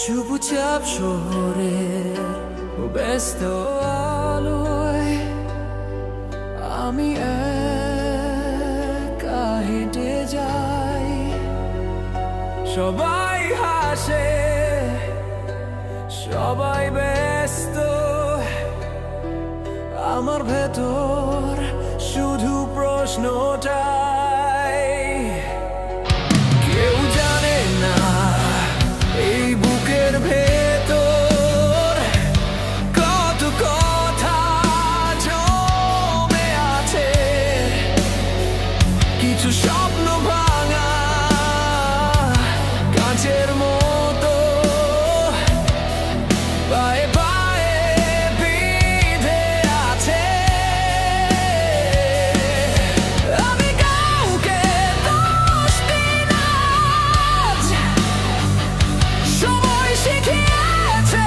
চুপচাপ শহরের ব্যস্ত আলোয় আমি একা হেঁটে যাই। সবাই হাসে, সবাই ব্যস্ত, আমার ভেতর শুধু প্রশ্নটাই। কেউ জানে না এই বুকের ভেতর কত কথা জমে আছে। কিছু স্বপ্ন ভাঙা কাঁচের মতো পায়ে পায়ে বিঁধে আছে। আমি কাউকে দোষ দিই না, সময় শিখিয়েছে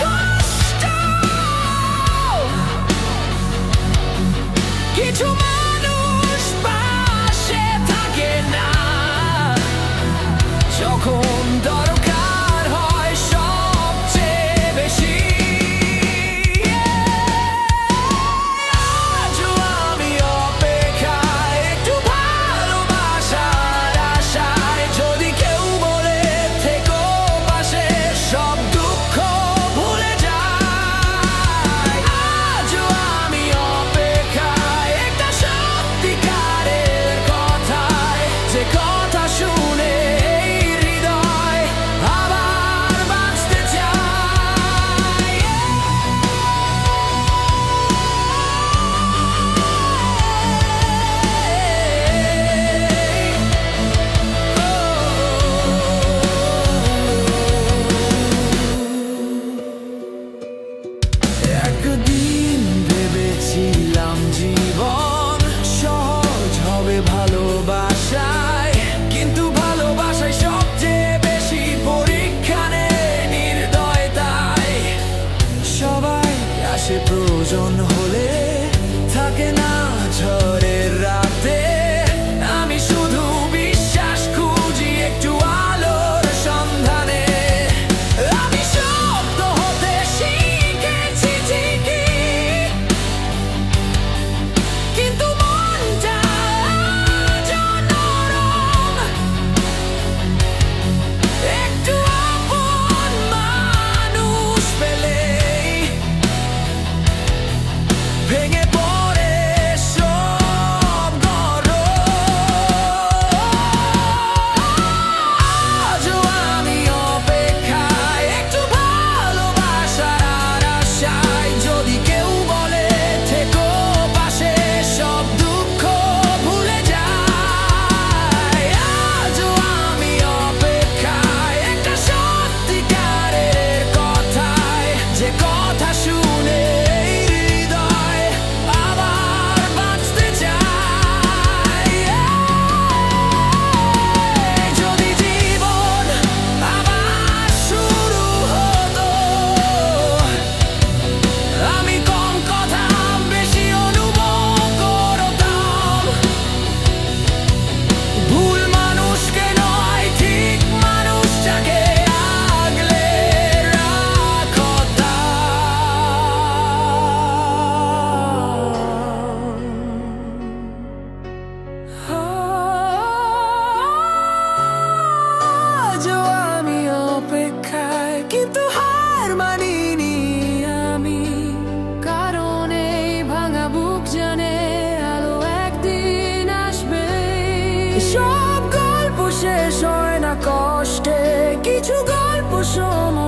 কষ্ট। কিছু মানুষ পাশে থাকে না যখন দরকার হয় সবচেয়ে বেশি। আজও আমি অপেক্ষায়, একটু ভালোবাসার আশায়। যদি কেউ বলে থেকো পাশে, সব দুঃখ ভুলে যাই। আজও আমি অপেক্ষায়, একটা সত্যিকারের কথায়, যে কথা শুনে এই হৃদয় আবার বাঁচতে চায়। একদিন ভেবেছিলাম জীবন সহজ হবে ভালোবাসায়, কিন্তু ভালোবাসায় সবচেয়ে বেশি পরীক্ষা নেয় নির্দয়তায়। সবাই আসে প্রয়োজন হলে, থাকে না ঝড়ের রাতে। আমি শুধু বিশ্বাস খুঁজি, একটু আলোর সন্ধানে। আমি শব্দ হতে শিখেছি ঠিকই, কিন্তু মনটা আজও নরম। একটু আপন মানুষ পেলেই ভেঙে পড়ে সব গরম। আজও আমি অপেক্ষায়, একটু ভালোবাসার আশায়। যদি কেউ বলে থেকো পাশে, সব দুঃখ ভুলে যাই। আজও আমি অপেক্ষায়, একটা সত্যিকারের কথায়, যে কথা শুনে এই হৃদয় আবার বাঁচতে চায়। যদি জীবন আবার শুরু হতো, আমি কম কথা বেশি অনুভব করতাম। ভুল মানুষকে নয়, ঠিক মানুষটাকে আগলে রাখতাম। আজও আমি অপেক্ষায়, কিন্তু হার মানিনি আমি। কারণ এই ভাঙা বুক জানে আলো একদিন আসবে। সব গল্প শেষ হয় না কষ্টে, কিছু গল্প সময়